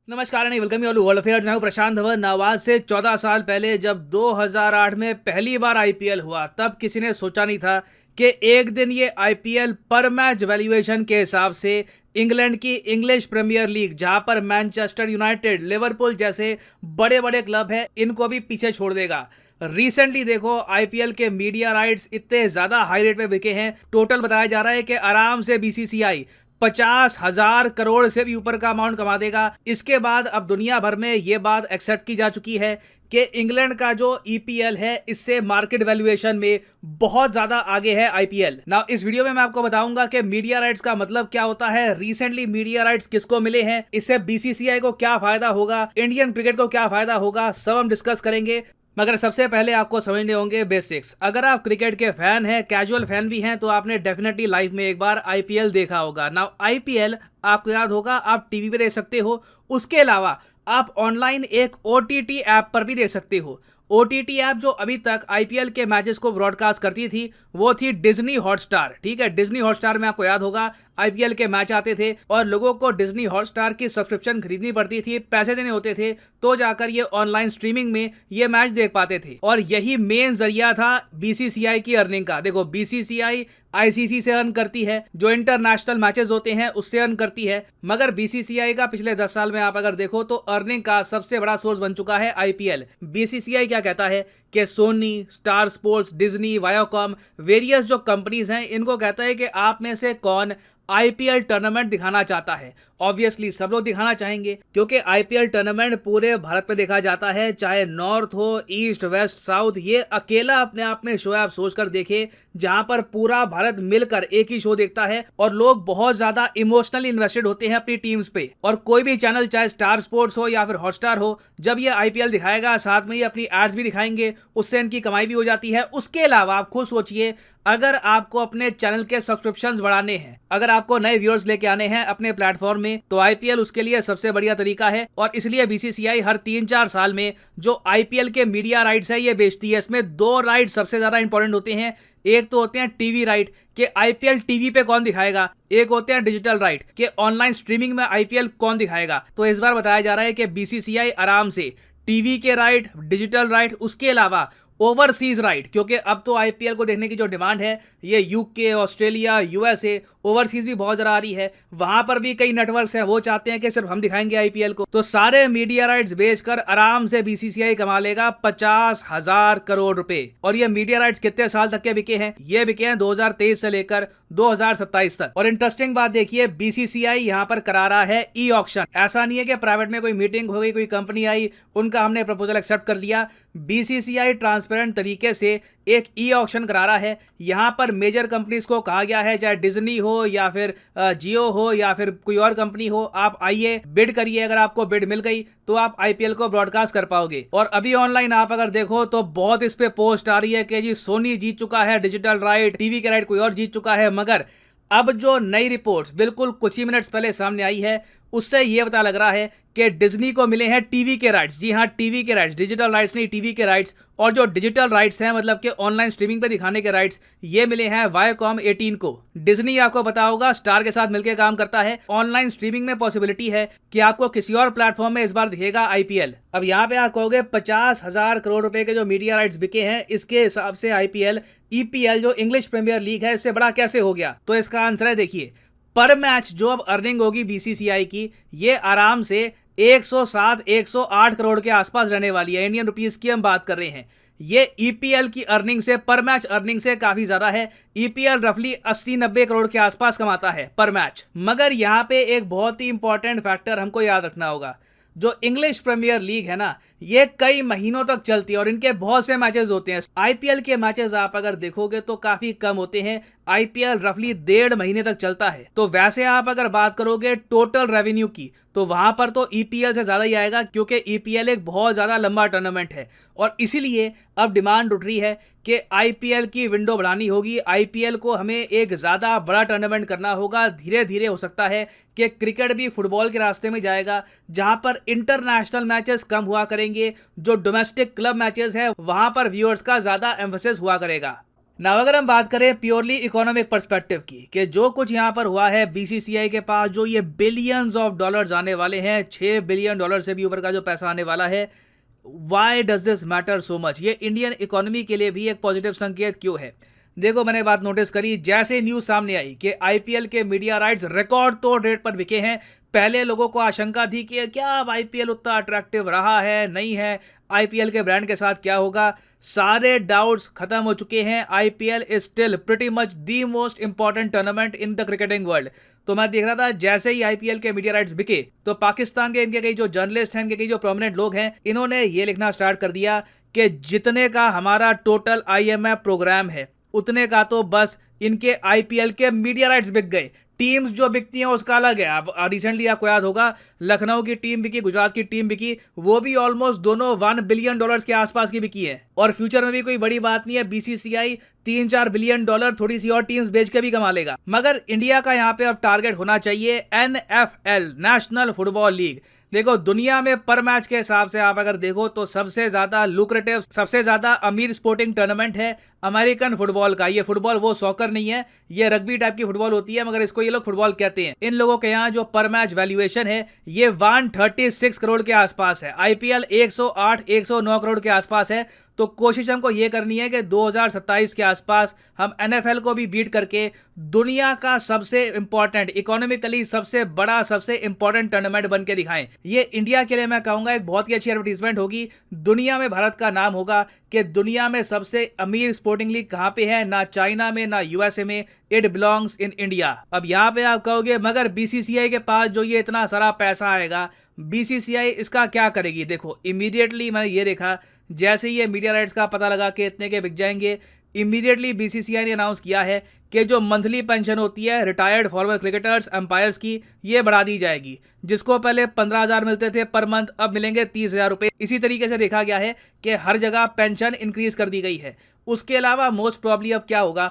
नमस्कार नहीं welcome you all world affair. मैं हूं प्रशांत धवन। आज से 14 साल पहले जब 2008 में पहली बार आईपीएल हुआ तब किसी ने सोचा नहीं था कि एक दिन ये आईपीएल पर मैच वैल्यूएशन के हिसाब से इंग्लैंड की इंग्लिश प्रीमियर लीग, जहां पर मैनचेस्टर यूनाइटेड, लिवरपूल जैसे बड़े बड़े क्लब हैं, इनको भी पीछे छोड़ देगा। रिसेंटली देखो आईपीएल के मीडिया राइट्स इतने ज्यादा हाई रेट पे बिके हैं। टोटल बताया जा रहा है कि आराम से बीसीसीआई 50,000 करोड़ से भी ऊपर का अमाउंट कमा देगा। इसके बाद अब दुनिया भर में यह बात एक्सेप्ट की जा चुकी है कि इंग्लैंड का जो ईपीएल है इससे मार्केट वैल्यूएशन में बहुत ज्यादा आगे है आईपीएल। नाउ इस वीडियो में मैं आपको बताऊंगा कि मीडिया राइट्स का मतलब क्या होता है, रिसेंटली मीडिया राइट्स किसको मिले हैं, इससे बीसीसीआई को क्या फायदा होगा, इंडियन क्रिकेट को क्या फायदा होगा, सब हम डिस्कस करेंगे। मगर सबसे पहले आपको समझने होंगे बेसिक्स। अगर आप क्रिकेट के फैन हैं, कैजुअल फैन भी हैं, तो आपने डेफिनेटली लाइफ में एक बार आईपीएल देखा होगा। नाउ आईपीएल आपको याद होगा आप टीवी पे देख सकते हो, उसके अलावा आप ऑनलाइन एक ओटीटी ऐप पर भी देख सकते हो। ओटीटी ऐप जो अभी तक आईपीएल के मैचेस को ब्रॉडकास्ट करती थी वो थी डिज्नी हॉटस्टार। ठीक है, डिज्नी हॉटस्टार में आपको याद होगा आईपीएल के मैच आते थे और लोगों को डिज्नी हॉटस्टार की सब्सक्रिप्शन खरीदनी पड़ती थी, पैसे देने होते थे, तो जाकर ये ऑनलाइन स्ट्रीमिंग में ये मैच देख पाते थे। और यही मेन जरिया था बीसीसीआई की अर्निंग का। देखो बीसीसीआई आईसीसी से अर्न करती है, जो इंटरनेशनल मैचेस होते हैं उससे अर्न करती है, मगर बीसीसीआई का पिछले 10 साल में आप अगर देखो तो अर्निंग का सबसे बड़ा सोर्स बन चुका है आईपीएल। बीसीसीआई क्या कहता है कि Sony, Star Sports, Disney, Viacom, various जो कंपनीज हैं, इनको कहता है कि आप में से कौन आईपीएल टूर्नामेंट दिखाना चाहता है। ऑब्वियसली सब लोग दिखाना चाहेंगे क्योंकि आईपीएल टूर्नामेंट पूरे भारत में देखा जाता है, चाहे नॉर्थ हो, ईस्ट, वेस्ट, साउथ। ये अकेला अपने आप में शो है, आप सोच कर देखे, जहां पर पूरा भारत मिलकर एक ही शो देखता है और लोग बहुत ज्यादा इमोशनली इन्वेस्टेड होते हैं अपनी टीम्स पे। और कोई भी चैनल, चाहे स्टार स्पोर्ट्स हो या फिर हॉटस्टार हो, जब ये आईपीएल दिखाएगा साथ में ये अपनी एड्स भी दिखाएंगे, उससे इनकी कमाई भी हो जाती है। उसके अलावा आप खुद सोचिए, अगर आपको अपने चैनल के सब्सक्रिप्शंस बढ़ाने हैं, अगर आपको नए व्यूअर्स लेके आने हैं अपने प्लेटफॉर्म में, तो आईपीएल उसके लिए सबसे बढ़िया तरीका है। और इसलिए बीसीसीआई हर 3-4 साल में जो आईपीएल के मीडिया राइट्स है ये बेचती है। इसमें 2 राइट्स सबसे ज्यादा इंपॉर्टेंट होते हैं। एक तो होते हैं टीवी राइट कि आईपीएल टीवी पे कौन दिखाएगा, एक होते हैं डिजिटल राइट कि ऑनलाइन स्ट्रीमिंग में आईपीएल कौन दिखाएगा। तो इस बार बताया जा रहा है कि बीसीसीआई आराम से टीवी के राइट, डिजिटल राइट, उसके अलावा ओवरसीज राइट, क्योंकि अब तो आईपीएल को देखने की जो डिमांड है ये यूके, ऑस्ट्रेलिया, यूएसए, ओवरसीज भी बहुत ज्यादा आ रही है। वहां पर भी कई नेटवर्क्स हैं, वो चाहते हैं कि सिर्फ हम दिखाएंगे आईपीएल को। तो सारे मीडिया राइट्स बेचकर आराम से बीसीसीआई कमा लेगा 50,000 करोड़ रुपए। और ये मीडिया राइट्स कितने साल तक के बिके हैं? ये बिके हैं 2023 से लेकर 2027 तक। और इंटरेस्टिंग बात देखिए, बीसीसीआई यहाँ पर करा रहा है ई ऑक्शन। ऐसा नहीं है कि प्राइवेट में कोई मीटिंग हो गई, कोई कंपनी आई, उनका हमने प्रपोजल एक्सेप्ट कर लिया। बीसीसीआई ट्रांसपेरेंट तरीके से एक ई ऑक्शन करा रहा है। यहां पर मेजर कंपनीज को कहा गया है, चाहे डिज्नी हो या फिर जियो हो या फिर कोई और कंपनी हो, आप आइए, बिड करिए। अगर आपको बिड मिल गई तो आप आईपीएल को ब्रॉडकास्ट कर पाओगे। और अभी ऑनलाइन आप अगर देखो तो बहुत इस पे पोस्ट आ रही है कि जी सोनी जीत चुका है डिजिटल राइट, टीवी के राइट कोई और जीत चुका है। मगर अब जो नई रिपोर्ट्स बिल्कुल कुछ ही मिनट्स पहले सामने आई है, उससे यह पता लग रहा है कि डिज्नी को मिले हैं टीवी के राइट्स। जी हाँ, टीवी के राइट्स, डिजिटल राइट्स नहीं, टीवी के राइट्स। और जो डिजिटल राइट्स हैं, मतलब कि ऑनलाइन स्ट्रीमिंग पे दिखाने के राइट्स, ये मिले हैं वायोकॉम 18 को। डिज्नी आपको पता होगा स्टार के साथ मिलकर काम करता है। ऑनलाइन स्ट्रीमिंग में पॉसिबिलिटी है कि आपको किसी और प्लेटफॉर्म में इस बार दिखेगा आईपीएल। अब यहाँ पे आप कहोगे 50,000 करोड़ रुपए के जो मीडिया राइट्स बिके हैं, इसके हिसाब से आईपीएल, ईपीएल जो इंग्लिश प्रीमियर लीग है, इससे बड़ा कैसे हो गया? तो इसका आंसर है, देखिए, पर मैच जो अब अर्निंग होगी बीसीसीआई की, ये आराम से 107-108 करोड़ के आसपास रहने वाली है। इंडियन रुपीस की हम बात कर रहे हैं। ये ईपीएल की अर्निंग से, पर मैच अर्निंग से काफी ज्यादा है। ईपीएल रफली 80-90 करोड़ के आसपास कमाता है पर मैच। मगर यहाँ पे एक बहुत ही इंपॉर्टेंट फैक्टर हमको याद रखना होगा। जो इंग्लिश प्रीमियर लीग है ना, ये कई महीनों तक चलती है और इनके बहुत से मैचेस होते हैं। आईपीएल के मैचेस आप अगर देखोगे तो काफी कम होते हैं। आईपीएल रफली 1.5 महीने तक चलता है। तो वैसे आप अगर बात करोगे टोटल रेवेन्यू की, तो वहां पर तो ईपीएल से ज्यादा ही आएगा, क्योंकि ईपीएल एक बहुत ज्यादा लंबा टूर्नामेंट है। और इसीलिए अब डिमांड उठ रही है कि आईपीएल की विंडो बढ़ानी होगी। आईपीएल को हमें एक ज्यादा बड़ा टूर्नामेंट करना होगा। धीरे धीरे हो सकता है कि क्रिकेट भी फुटबॉल के रास्ते में जाएगा, जहां पर इंटरनेशनल मैचेस कम हुआ करेंगे। जो डोमेस्टिक क्लब मैचेस है वहां पर व्यूअर्स का ज्यादा एम्फेसिस हुआ करेगा। ना अगर हम बात करें प्योरली इकोनॉमिक पर्सपेक्टिव की कि जो कुछ यहाँ पर हुआ है, बीसीसीआई के पास जो ये बिलियंस ऑफ डॉलर्स आने वाले हैं, $6 बिलियन से भी ऊपर का जो पैसा आने वाला है, why does this matter so much? ये इंडियन इकोनॉमी के लिए भी एक पॉजिटिव संकेत क्यों है? देखो, मैंने बात नोटिस करी जैसे न्यूज सामने आई कि आईपीएल के मीडिया राइट्स रिकॉर्ड तोड़ रेट पर बिके हैं। पहले लोगों को आशंका थी कि क्या अब आईपीएल उतना अट्रैक्टिव रहा है, नहीं है, आईपीएल के ब्रांड के साथ क्या होगा? सारे डाउट्स खत्म हो चुके हैं। IPL is still pretty much the most important tournament in the cricketing world. तो मैं देख रहा था जैसे ही आईपीएल के मीडिया राइट्स बिके तो पाकिस्तान के इनके कई जो जर्नलिस्ट हैं, इनके कई जो प्रोमिनेंट लोग हैं, इन्होंने ये लिखना स्टार्ट कर दिया कि जितने का हमारा टोटल आईएमएफ प्रोग्राम है उतने का तो बस इनके आईपीएल के मीडिया राइट्स बिक गए। टीम्स जो बिकती हैं उसका अलग है। अब रिसेंटली आपको याद होगा लखनऊ की टीम बिकी, गुजरात की टीम बिकी, वो भी ऑलमोस्ट दोनों $1 बिलियन के आसपास की बिकी है। और फ्यूचर में भी कोई बड़ी बात नहीं है, बीसीसीआई $3-4 बिलियन थोड़ी सी और टीम्स बेच के भी कमा लेगा। मगर इंडिया का यहाँ पे अब टारगेट होना चाहिए NFL, नेशनल फुटबॉल लीग। देखो, दुनिया में पर मैच के हिसाब से आप अगर देखो तो सबसे ज्यादा लुक्रेटिव, सबसे ज्यादा अमीर स्पोर्टिंग टूर्नामेंट है अमेरिकन फुटबॉल का। ये फुटबॉल वो सॉकर नहीं है, ये रग्बी टाइप की फुटबॉल होती है, मगर इसको ये लोग फुटबॉल कहते हैं। इन लोगों के यहाँ जो पर मैच वैल्यूएशन है ये 136 करोड़ के आसपास है। आईपीएल 108-109 करोड़ के आसपास है। तो कोशिश हमको ये करनी है कि 2027 के आसपास हम एनएफएल को भी बीट करके दुनिया का सबसे इंपॉर्टेंट, इकोनॉमिकली सबसे बड़ा, सबसे इंपॉर्टेंट टूर्नामेंट बन के दिखाएं। ये इंडिया के लिए मैं कहूंगा एक बहुत ही अच्छी एडवर्टीजमेंट होगी। दुनिया में भारत का नाम होगा कि दुनिया में सबसे अमीर स्पोर्टिंग लीग कहां पे है, ना चाइना में ना यूएसए में, इट बिलोंग्स इन इंडिया। अब यहां पे आप कहोगे मगर बीसीसीआई के पास जो ये इतना सारा पैसा आएगा, बीसीसीआई इसका क्या करेगी? देखो, इमीडिएटली मैंने ये देखा जैसे ही ये मीडिया राइट्स का पता लगा कि इतने के बिक जाएंगे, इमीडिएटली बीसीसीआई ने अनाउंस किया है कि जो मंथली पेंशन होती है रिटायर्ड फॉर्मर क्रिकेटर्स, अंपायर्स की, ये बढ़ा दी जाएगी। जिसको पहले 15,000 मिलते थे पर मंथ, अब मिलेंगे 30,000 रुपए। इसी तरीके से देखा गया है कि हर जगह पेंशन इंक्रीज कर दी गई है। उसके अलावा मोस्ट प्रॉब्ली अब क्या होगा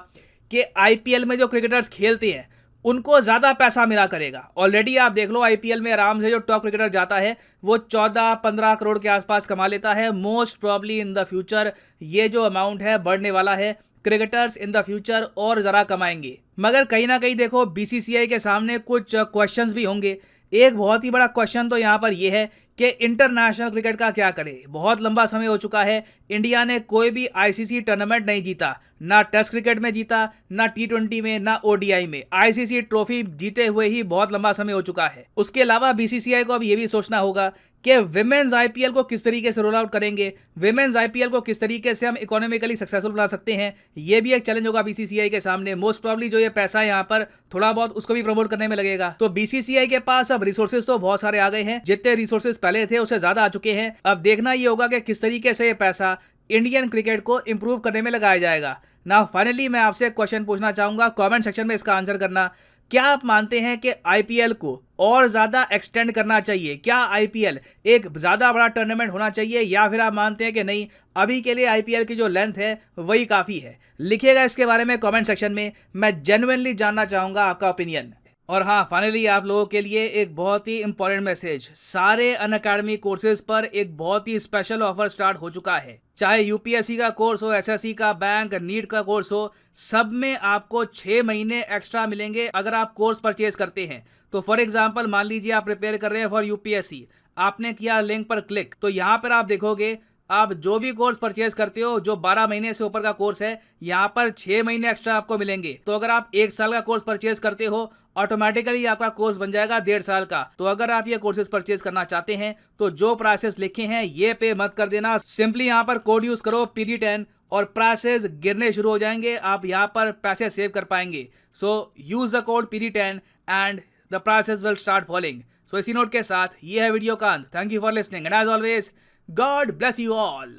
कि आईपीएल में जो क्रिकेटर्स खेलते हैं उनको ज्यादा पैसा मिला करेगा। ऑलरेडी आप देख लो आईपीएल में आराम से जो टॉप क्रिकेटर जाता है वो 14-15 करोड़ के आसपास कमा लेता है। Most probably in the future ये जो अमाउंट है बढ़ने वाला है। क्रिकेटर्स इन द फ्यूचर और जरा कमाएंगे। मगर कहीं ना कहीं देखो बीसीसीआई के सामने कुछ क्वेश्चंस भी होंगे। एक बहुत ही बड़ा क्वेश्चन तो यहाँ पर यह है कि इंटरनेशनल क्रिकेट का क्या करे। बहुत लंबा समय हो चुका है, इंडिया ने कोई भी आईसीसी टूर्नामेंट नहीं जीता, ना टेस्ट क्रिकेट में जीता, ना T20 में, ना ओडीआई में। आईसीसी ट्रॉफी जीते हुए ही बहुत लंबा समय हो चुका है। उसके अलावा बीसीसीआई को अब ये भी सोचना होगा कि विमेन्स आईपीएल को किस तरीके से रोल आउट करेंगे, विमेन्स आईपीएल को किस तरीके से हम इकोनॉमिकली सक्सेसफुल बना सकते हैं। ये भी एक चैलेंज होगा बीसीसीआई के सामने। मोस्ट प्रॉब्ली जो ये पैसा है यहाँ पर थोड़ा बहुत उसको भी प्रमोट करने में लगेगा। तो बीसीसीआई के पास अब रिसोर्सेज तो बहुत सारे आ गए हैं, जितने रिसोर्सेज पहले थे उससे ज्यादा आ चुके हैं। अब देखना ये होगा कि किस तरीके से ये पैसा इंडियन क्रिकेट को इंप्रूव करने में लगाया जाएगा। ना फाइनली मैं आपसे एक क्वेश्चन पूछना चाहूंगा, कमेंट सेक्शन में इसका आंसर करना। क्या आप मानते हैं कि आईपीएल को और ज्यादा एक्सटेंड करना चाहिए? क्या आईपीएल एक ज्यादा बड़ा टूर्नामेंट होना चाहिए, या फिर आप मानते हैं कि नहीं, अभी के लिए आईपीएल की जो लेंथ है वही काफी है? लिखिएगा इसके बारे में कमेंट सेक्शन में, मैं जेन्युइनली जानना चाहूंगा आपका ओपिनियन। और हाँ, फाइनली आप लोगों के लिए एक बहुत ही इंपॉर्टेंट मैसेज। सारे अनअकैडमी कोर्सेज पर एक बहुत ही स्पेशल ऑफर स्टार्ट हो चुका है। चाहे यूपीएससी का कोर्स हो, एसएससी का, बैंक, नीट का कोर्स हो, सब में आपको 6 महीने एक्स्ट्रा मिलेंगे अगर आप कोर्स परचेज करते हैं। तो फॉर एग्जांपल मान लीजिए आप प्रिपेयर कर रहे हैं फॉर यूपीएससी, आपने किया लिंक पर क्लिक, तो यहाँ पर आप देखोगे आप जो भी कोर्स परचेज करते हो, जो 12 महीने से ऊपर का कोर्स है, यहाँ पर 6 महीने एक्स्ट्रा आपको मिलेंगे। तो अगर आप 1 साल का कोर्स परचेज करते हो, ऑटोमेटिकली आपका कोर्स बन जाएगा 1.5 साल का। तो अगर आप ये कोर्सेज परचेज करना चाहते हैं तो जो प्राइसेस लिखे हैं ये पे मत कर देना। सिंपली यहाँ पर कोड यूज करो PD10 और प्राइसेस गिरने शुरू हो जाएंगे, आप यहाँ पर पैसे सेव कर पाएंगे। So use the code PD10 and the prices will start falling. So इसी नोट के साथ ये है वीडियो का अंत। Thank you for listening and as always, God bless you all.